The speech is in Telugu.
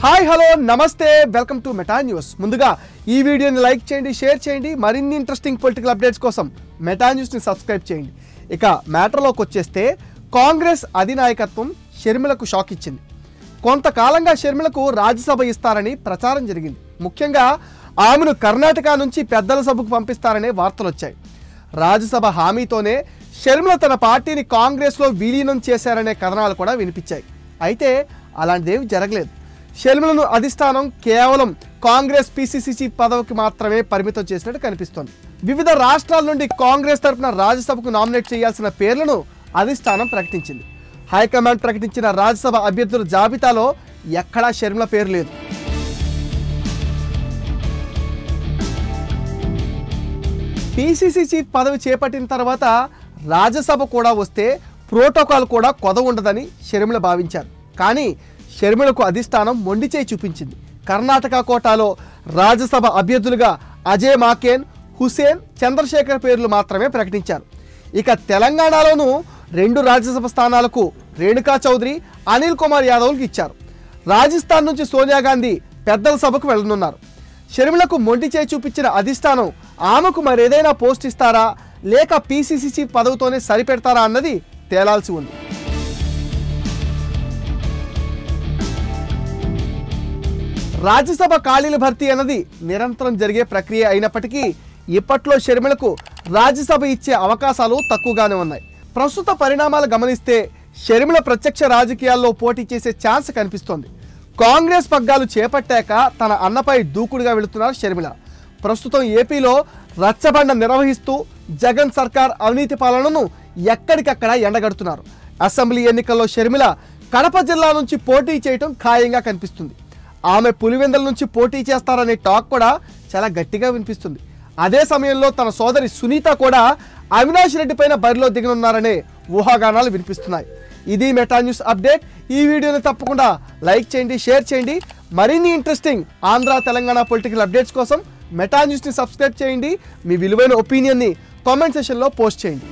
హాయ్ హలో నమస్తే వెల్కమ్ టు మెటా న్యూస్. ముందుగా ఈ వీడియోని లైక్ చేయండి, షేర్ చేయండి. మరిన్ని ఇంట్రెస్టింగ్ పొలిటికల్ అప్డేట్స్ కోసం మెటా న్యూస్ని సబ్స్క్రైబ్ చేయండి. ఇక మ్యాటర్లోకి వచ్చేస్తే కాంగ్రెస్ అధినాయకత్వం షర్మిలకు షాక్ ఇచ్చింది. కొంతకాలంగా షర్మిలకు రాజ్యసభ ఇస్తారని ప్రచారం జరిగింది. ముఖ్యంగా ఆమెను కర్ణాటక నుంచి పెద్దల సభకు పంపిస్తారనే వార్తలు వచ్చాయి. రాజ్యసభ హామీతోనే షర్మిల తన పార్టీని కాంగ్రెస్లో విలీనం చేశారనే కథనాలు కూడా వినిపించాయి. అయితే అలాంటిదేవి జరగలేదు. షర్మిలను అధిష్టానం కేవలం కాంగ్రెస్ పిసిసి చీఫ్ పదవికి మాత్రమే పరిమితం చేసినట్టు కనిపిస్తోంది. వివిధ రాష్ట్రాల నుండి కాంగ్రెస్ తరఫున రాజ్యసభకు నామినేట్ చేయాల్సిన పేర్లను అధిష్టానం ప్రకటించింది. హైకమాండ్ ప్రకటించిన రాజ్యసభ అభ్యర్థుల జాబితాలో ఎక్కడా షర్మిల పేరు లేదు. పిసిసి చీఫ్ పదవి చేపట్టిన తర్వాత రాజ్యసభ కూడా వస్తే ప్రోటోకాల్ కూడా కొదవ ఉండదని షర్మిల భావించారు. కానీ షర్మిలకు అధిష్టానం మొండి చేయి చూపించింది. కర్ణాటక కోటాలో రాజ్యసభ అభ్యర్థులుగా అజయ్ మాకేన్, హుసేన్, చంద్రశేఖర్ పేర్లు మాత్రమే ప్రకటించారు. ఇక తెలంగాణలోనూ 2 రాజ్యసభ స్థానాలకు రేణుకా చౌదరి, అనిల్ కుమార్ యాదవ్లకు ఇచ్చారు. రాజస్థాన్ నుంచి సోనియా గాంధీ పెద్దల సభకు వెళ్లనున్నారు. షర్మిలకు మొండి చేయి చూపించిన అధిష్టానం ఆమెకు మరేదైనా పోస్ట్ ఇస్తారా లేక పిసిసి చీఫ్ పదవితోనే సరిపెడతారా అన్నది తేలాల్సి ఉంది. రాజ్యసభ ఖాళీల భర్తీ అన్నది నిరంతరం జరిగే ప్రక్రియ అయినప్పటికీ ఇప్పట్లో షర్మిలకు రాజ్యసభ ఇచ్చే అవకాశాలు తక్కువగానే ఉన్నాయి. ప్రస్తుత పరిణామాలు గమనిస్తే షర్మిల ప్రత్యక్ష రాజకీయాల్లో పోటీ చేసే ఛాన్స్ కనిపిస్తోంది. కాంగ్రెస్ పగ్గాలు చేపట్టాక తన అన్నపై దూకుడుగా వెళుతున్నారు షర్మిల. ప్రస్తుతం ఏపీలో రచ్చబండ నిర్వహిస్తూ జగన్ సర్కార్ అవినీతి పాలనను ఎక్కడికక్కడ ఎండగడుతున్నారు. అసెంబ్లీ ఎన్నికల్లో షర్మిల కడప జిల్లా నుంచి పోటీ చేయడం ఖాయంగా కనిపిస్తుంది. ఆమె పులివెందుల నుంచి పోటీ చేస్తారనే టాక్ కూడా చాలా గట్టిగా వినిపిస్తుంది. అదే సమయంలో తన సోదరి సునీత కూడా అవినాష్ రెడ్డి పైన బరిలో దిగనున్నారనే ఊహాగానాలు వినిపిస్తున్నాయి. ఇది మెటా న్యూస్ అప్డేట్. ఈ వీడియోని తప్పకుండా లైక్ చేయండి, షేర్ చేయండి. మరిన్ని interesting Andhra Telangana political updates కోసం మెటా న్యూస్ని సబ్స్క్రైబ్ చేయండి. మీ విలువైన ఒపీనియన్ని కామెంట్ సెషన్లో పోస్ట్ చేయండి.